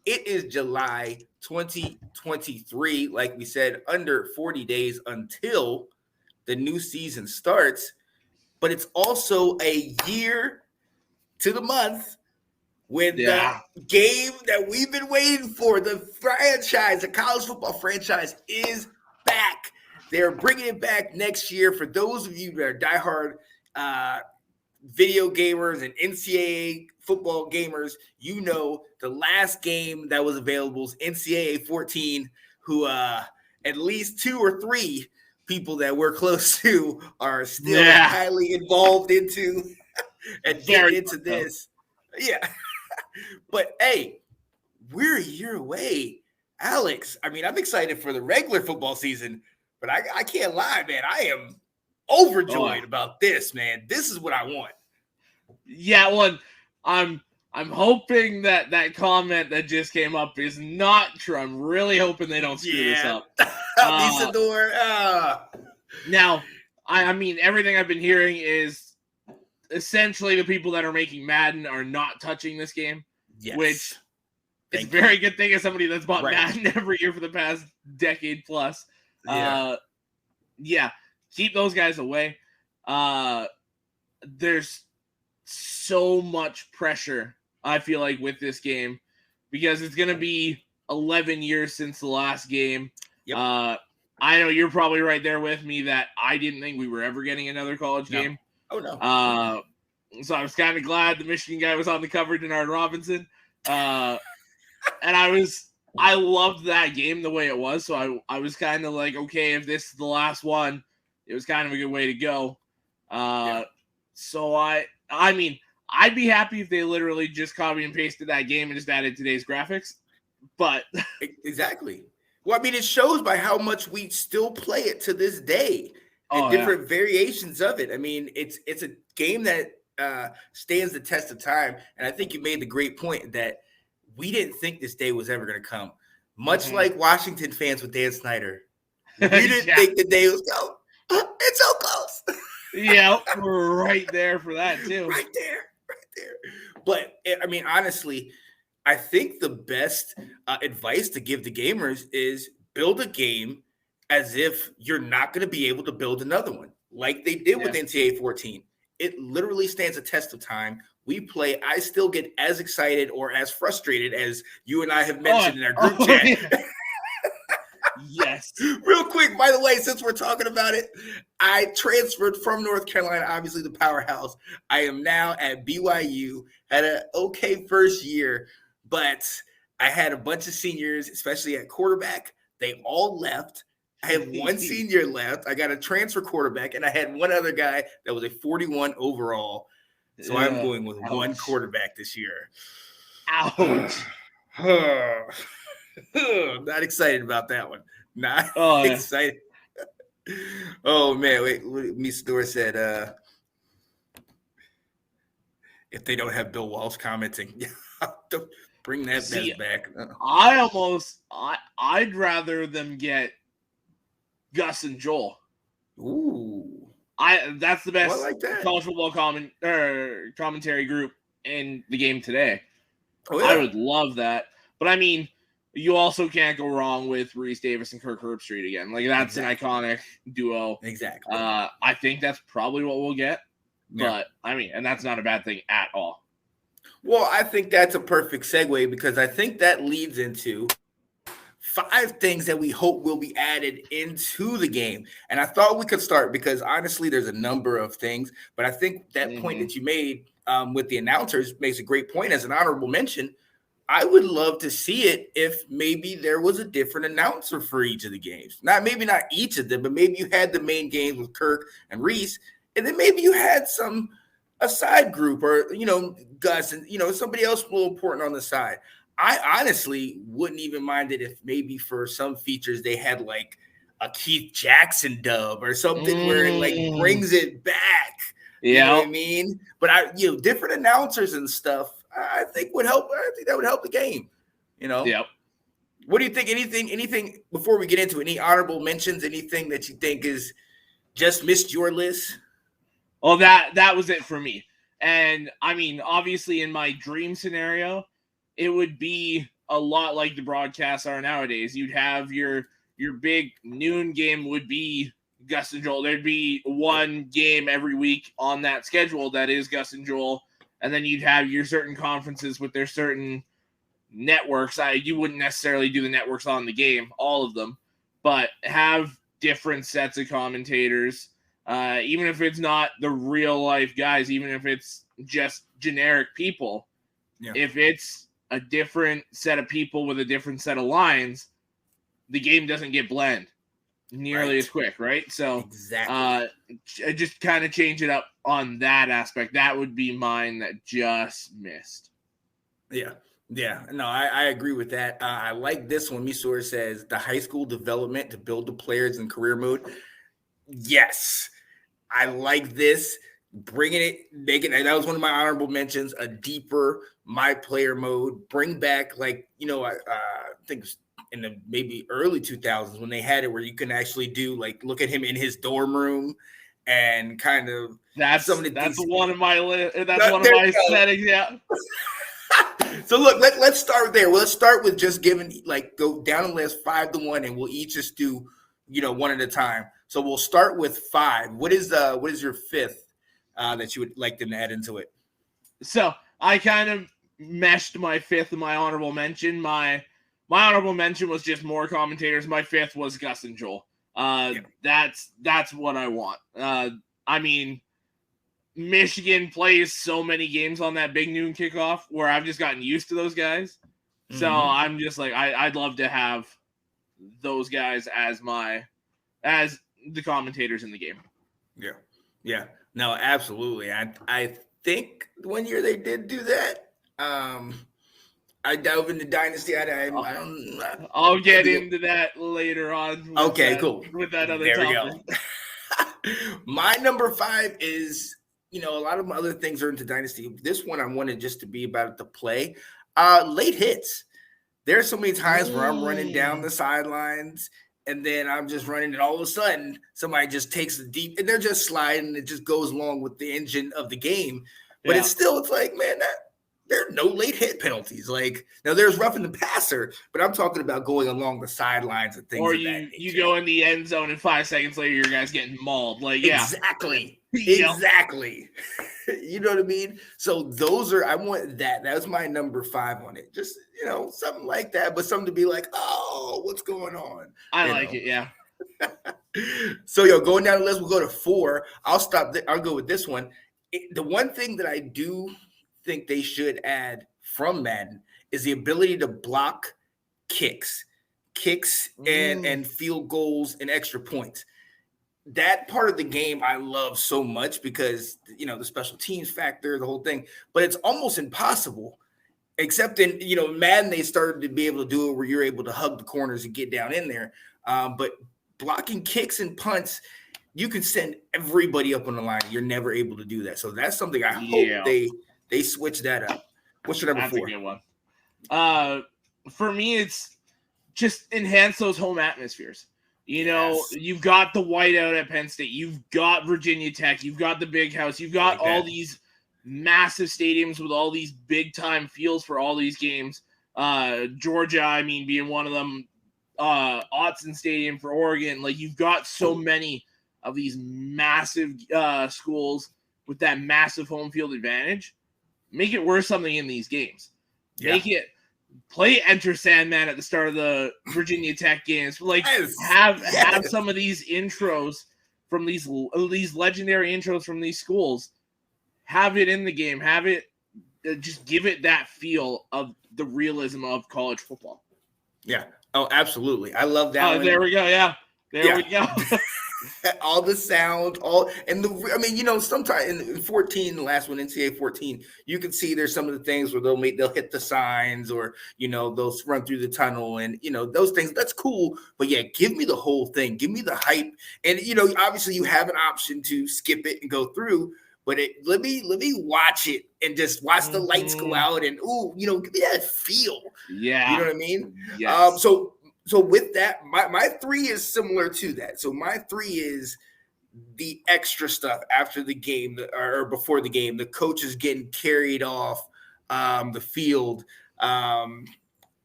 It is July 2023. Like we said, under 40 days until the new season starts. But it's also a year to the month when the Yeah. game that we've been waiting for, the franchise, the college football franchise, is back. They're bringing it back next year. For those of you that are diehard video gamers and NCAA football gamers, you know the last game that was available is NCAA 14, who at least 2 or 3 people that we're close to are still highly involved into and getting into this. Yeah. But hey, we're a year away. Alex, I mean, I'm excited for the regular football season, but I can't lie, man. I am overjoyed about this, man. This is what I want. Yeah, well, I'm hoping that comment that just came up is not true. I'm really hoping they don't screw this up. Now, I mean, everything I've been hearing is essentially the people that are making Madden are not touching this game, which is a very good thing as somebody that's bought Madden every year for the past decade plus. Yeah, keep those guys away. There's so much pressure, I feel like, with this game because it's going to be 11 years since the last game. I know you're probably right there with me that I didn't think we were ever getting another college game. Oh, no. So I was kind of glad the Michigan guy was on the cover, Denard Robinson. And I loved that game the way it was. So I was kind of like, okay, if this is the last one, it was kind of a good way to go. So I mean, I'd be happy if they literally just copy and pasted that game and just added today's graphics. But exactly. Well, I mean, it shows by how much we still play it to this day and different variations of it. I mean, it's a game that stands the test of time. And I think you made the great point that we didn't think this day was ever going to come. Much like Washington fans with Dan Snyder. We didn't think the day was coming. It's so close. Yeah, we're right there for that, too. Right there. But, I mean, honestly, I think the best advice to give the gamers is build a game as if you're not going to be able to build another one, like they did with NCAA 14. It literally stands a test of time. We play. I still get as excited or as frustrated as you and I have mentioned in our group chat. Yeah. Yes. Real quick, by the way, since we're talking about it, I transferred from North Carolina, obviously the powerhouse. I am now at BYU. Had an okay first year, but I had a bunch of seniors, especially at quarterback. They all left. I have one senior left. I got a transfer quarterback, and I had one other guy that was a 41 overall. So I'm going with one quarterback this year. Ouch. Not excited about that one. Not excited. Oh, man. Wait, Miss Dora said, if they don't have Bill Walsh commenting, bring that mess back. I'd rather them get Gus and Joel. Ooh. That's the best college football commentary group in the game today. Oh, yeah. I would love that. But I mean, you also can't go wrong with Reese Davis and Kirk Herbstreit again. Like, that's an iconic duo. Exactly. I think that's probably what we'll get. But I mean, and that's not a bad thing at all. Well, I think that's a perfect segue because I think that leads into 5 things that we hope will be added into the game. And I thought we could start because honestly, there's a number of things, but I think that point that you made with the announcers makes a great point as an honorable mention. I would love to see it if maybe there was a different announcer for each of the games. Maybe not each of them, but maybe you had the main games with Kirk and Reese, and then maybe you had a side group or, Gus and, somebody else a little important on the side. I honestly wouldn't even mind it if maybe for some features they had like a Keith Jackson dub or something where it like brings it back. You know what I mean? But different announcers and stuff, I think would help. I think that would help the game. Yep. What do you think? Anything before we get into any honorable mentions? Anything that you think is just missed your list? Well, that was it for me. And I mean, obviously, in my dream scenario, it would be a lot like the broadcasts are nowadays. You'd have your big noon game would be Gus and Joel. There'd be one game every week on that schedule that is Gus and Joel, and then you'd have your certain conferences with their certain networks. You wouldn't necessarily do the networks on the game, all of them, but have different sets of commentators. Even if it's not the real life guys, even if it's just generic people, if it's a different set of people with a different set of lines, the game doesn't get blend nearly as quick, right? So exactly. Just kind of change it up on that aspect. That would be mine that just missed. Yeah. No, I agree with that. I like this one. Misor says the high school development to build the players in career mode. Yes, I like this. Bringing it, making it. That was one of my honorable mentions. A deeper my player mode. Bring back, like, I think in the maybe early 2000s when they had it where you can actually do, like, look at him in his dorm room and kind of that's one of my settings. Yeah. So look, let's start there. Well, let's start with just giving, like, go down the list 5-1, and we'll each just do, one at a time. So we'll start with 5. What is your 5th that you would like them to add into it? So I kind of meshed my 5th and my honorable mention. My honorable mention was just more commentators. My 5th was Gus and Joel. That's what I want. I mean, Michigan plays so many games on that big noon kickoff where I've just gotten used to those guys. So I'm just like, I'd love to have those guys as the commentators in the game. Yeah. No, absolutely. I think one year they did do that. I dove into Dynasty. I don't. I'll get into that later on. Okay, cool. With that other topic. We go. My number 5 is, a lot of my other things are into Dynasty. This one I wanted just to be about the play. Late hits. There are so many times where I'm running down the sidelines and then I'm just running, and all of a sudden somebody just takes the deep, and they're just sliding, and it just goes along with the engine of the game. But it's like, man, there are no late hit penalties. Like, now there's roughing the passer, but I'm talking about going along the sidelines and things. Or you go in the end zone and 5 seconds later your guy's getting mauled. Like, exactly. You know what I mean? So I want that. That was my number 5 on it. Just, something like that, but something to be like, oh, what's going on? I like it. Yeah. So, going down the list, we'll go to 4. I'll stop. I'll go with this one. The one thing that I do think they should add from Madden is the ability to block kicks and field goals and extra points. That part of the game I love so much because, the special teams factor, the whole thing, but it's almost impossible, except in, Madden, they started to be able to do it where you're able to hug the corners and get down in there. But blocking kicks and punts, you can send everybody up on the line. You're never able to do that. So that's something I hope they switch that up. What's your number 4? That's a good one. For me, it's just enhance those home atmospheres. You've got the whiteout at Penn State. You've got Virginia Tech. You've got the Big House. You've got all these massive stadiums with all these big-time fields for all these games. Georgia, being one of them. Autzen Stadium for Oregon. Like, you've got so many of these massive schools with that massive home field advantage. Make it worth something in these games. Make it play Enter Sandman at the start of the Virginia Tech games. Like, have some of these intros from these legendary intros from these schools. Have it in the game. Have it just give it that feel of the realism of college football. Yeah. Oh, absolutely. I love that one. There we go. Yeah. There we go. All the sound, sometimes in 14, the last one, NCAA 14, you can see there's some of the things where they'll hit the signs or, they'll run through the tunnel and, those things. That's cool. But yeah, give me the whole thing. Give me the hype. And, obviously you have an option to skip it and go through, but let me watch it and just watch the lights go out and, give me that feel. Yeah. You know what I mean? Yes. So with that, my 3 is similar to that. So my 3 is the extra stuff after the game or before the game. The coach is getting carried off the field.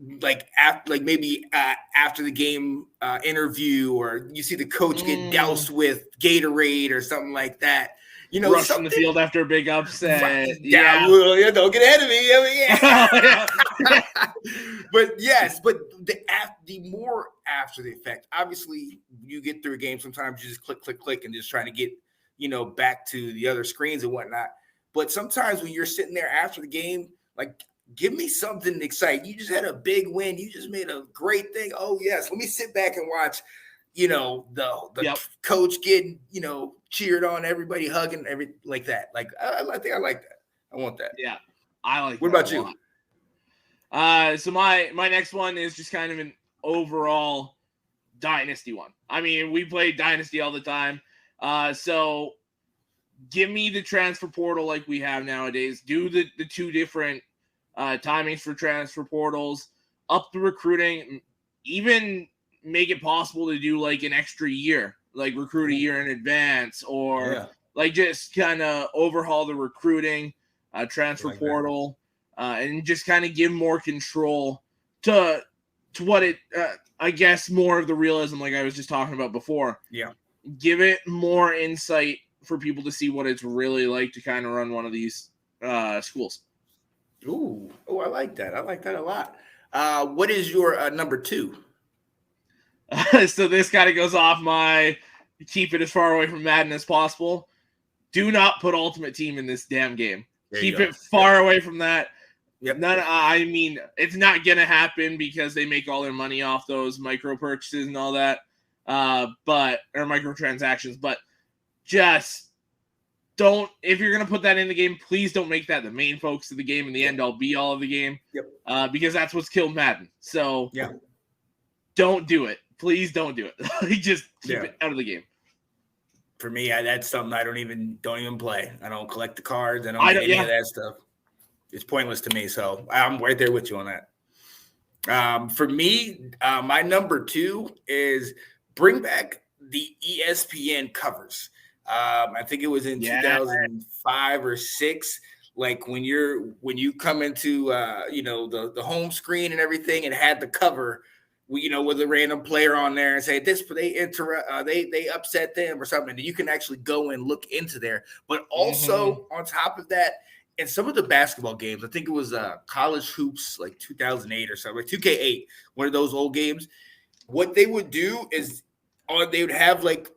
maybe after the game interview, or you see the coach get doused with Gatorade or something like that. Rushing the field after a big upset. Yeah, well, don't get ahead of me. But the more after the effect, obviously, you get through a game. Sometimes you just click, and just trying to get back to the other screens and whatnot. But sometimes when you're sitting there after the game, like, give me something exciting. You just had a big win. You just made a great thing. Oh yes, let me sit back and watch. The coach getting cheered on, everybody hugging, like that. Like I think I like that. I want that. Yeah, I like. What about you? So my next one is just kind of an overall dynasty one. I mean, we play dynasty all the time. So give me the transfer portal like we have nowadays. Do the two different timings for transfer portals. Up the recruiting. Even make it possible to do like an extra year, like recruit a year in advance, or like just kind of overhaul the recruiting transfer portal and just kind of give more control to what it I guess more of the realism, like I was just talking about before. Yeah, give it more insight for people to see what it's really like to kind of run one of these schools. Ooh, I like that. I like that a lot. What is your number 2? So this kind of goes off my keep it as far away from Madden as possible. Do not put Ultimate Team in this damn game. Keep it far away from that. Yep. I mean, it's not going to happen because they make all their money off those micro purchases and all that, or microtransactions. But just don't, if you're going to put that in the game, please don't make that the main focus of the game and the end all be all of the game. Yep. Because that's what's killed Madden. So don't do it. Please don't do it. Just keep it out of the game. For me, that's something I don't even play. I don't collect the cards. I don't do any of that stuff. It's pointless to me. So I'm right there with you on that. For me, my number 2 is bring back the ESPN covers. I think it was in 2005 or 6. Like when you come into the home screen and everything, and had the cover, with a random player on there and say this, they upset them or something. And you can actually go and look into there. But also on top of that, in some of the basketball games, I think it was College Hoops, like 2008 or something, like 2K8, one of those old games. What they would do is they would have like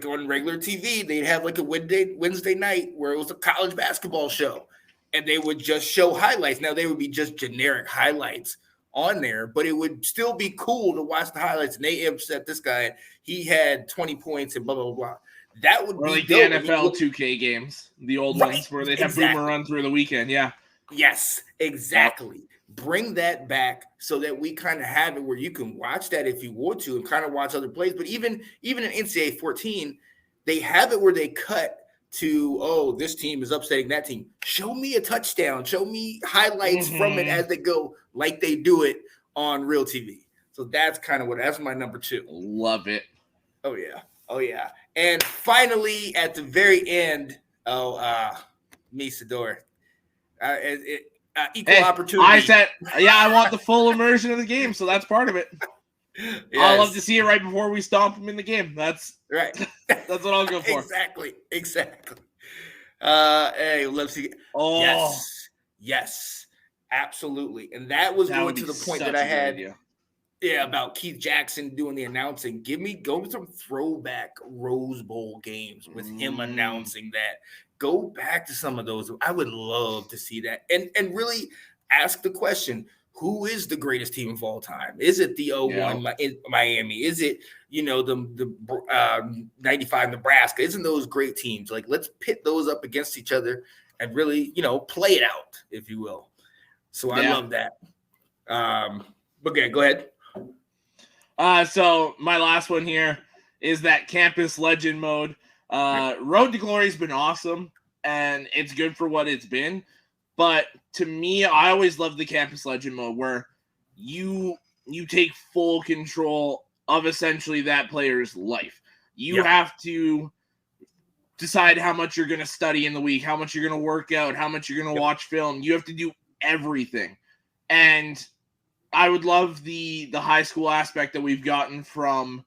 on regular TV, they'd have like a Wednesday night where it was a college basketball show, and they would just show highlights. Now they would be just generic highlights on there, but it would still be cool to watch the highlights. And they upset this guy. He had 20 points and blah, blah, blah. That would be like the NFL 2K games, the old ones where they'd have Boomer run through the weekend. Yeah. Yes, exactly. Bring that back so that we kind of have it where you can watch that if you want to and kind of watch other plays. But even in NCAA 14, they have it where they cut to, this team is upsetting that team. Show me a touchdown. Show me highlights from it as they go, like they do it on real TV. So that's kind of that's my number 2. Love it. Oh yeah. And finally, at the very end, Misador, equal opportunity. I said, I want the full immersion of the game, so that's part of it. Yes. I'll love to see it right before we stomp them in the game. That's right. That's what I'll go for. Exactly. Hey, let's see. Oh, yes, absolutely. And that was going to the point that I had. Yeah, about Keith Jackson doing the announcing. Go with some throwback Rose Bowl games with him announcing that. Go back to some of those. I would love to see that. And really ask the question, who is the greatest team of all time? Is it the 01 Miami? Is it, the 95 Nebraska? Isn't those great teams? Like, let's pit those up against each other and really, play it out, if you will. So I love that. Okay, go ahead. So my last one here is that Campus Legend mode. Road to Glory has been awesome, and it's good for what it's been. But to me, I always love the Campus Legend mode where you take full control of essentially that player's life. You have to decide how much you're going to study in the week, how much you're going to work out, how much you're going to watch film. You have to do everything. And I would love the high school aspect that we've gotten from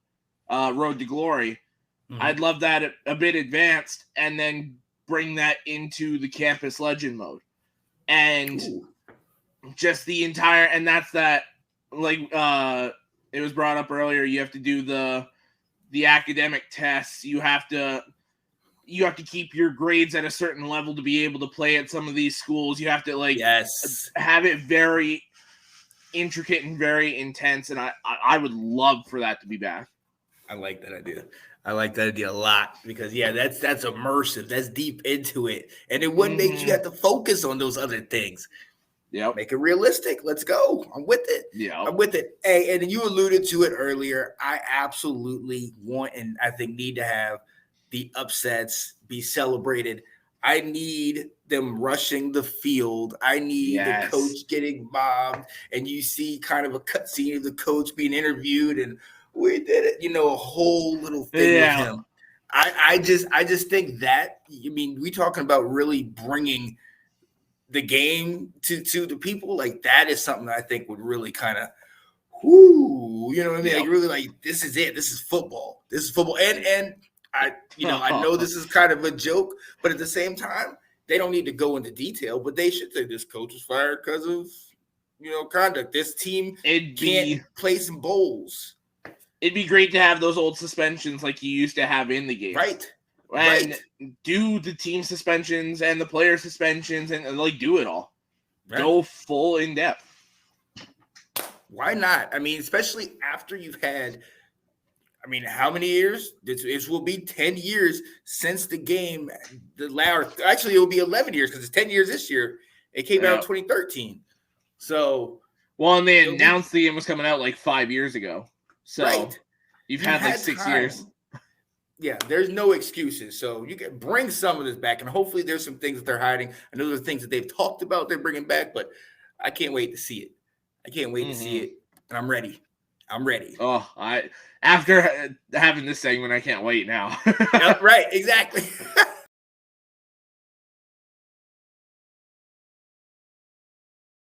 Road to Glory. Mm-hmm. I'd love that a bit advanced, and then bring that into the campus legend mode, and just the entire. And that's that. Like it was brought up earlier, you have to do the academic tests. You have to keep your grades at a certain level to be able to play at some of these schools. You have to have it very intricate and very intense, and I would love for that to be back. I like that idea. I like that idea a lot because that's immersive. That's deep into it, and it wouldn't make you have to focus on those other things. Yeah, make it realistic. Let's go. I'm with it. Yeah, I'm with it. Hey, and you alluded to it earlier. I absolutely want and I think need to have the upsets be celebrated. I need them rushing the field. I need the coach getting mobbed, and you see kind of a cutscene of the coach being interviewed, and we did it. A whole little thing with him. I just think that. I mean, we talking about really bringing the game to the people. Like that is something that I think would really kind of, you know what I mean? Like really, like this is it. This is football. This is football, and I know this is kind of a joke, but at the same time, they don't need to go into detail, but they should say this coach was fired because of, conduct. This team can't play some bowls. It'd be great to have those old suspensions like you used to have in the game. Right. And do the team suspensions and the player suspensions and do it all. Right. Go full in depth. Why not? I mean, especially after you've had, how many years? This will be 10 years since the game. Actually, it will be 11 years because it's 10 years this year. It came out in 2013. So. Well, and they announced the game was coming out like 5 years ago. So you've had like 6 years. Yeah, there's no excuses. So you can bring some of this back, and hopefully there's some things that they're hiding. I know there's things that they've talked about they're bringing back, but I can't wait to see it. I can't wait to see it, and I'm ready. After having this segment, I can't wait now. Right, exactly.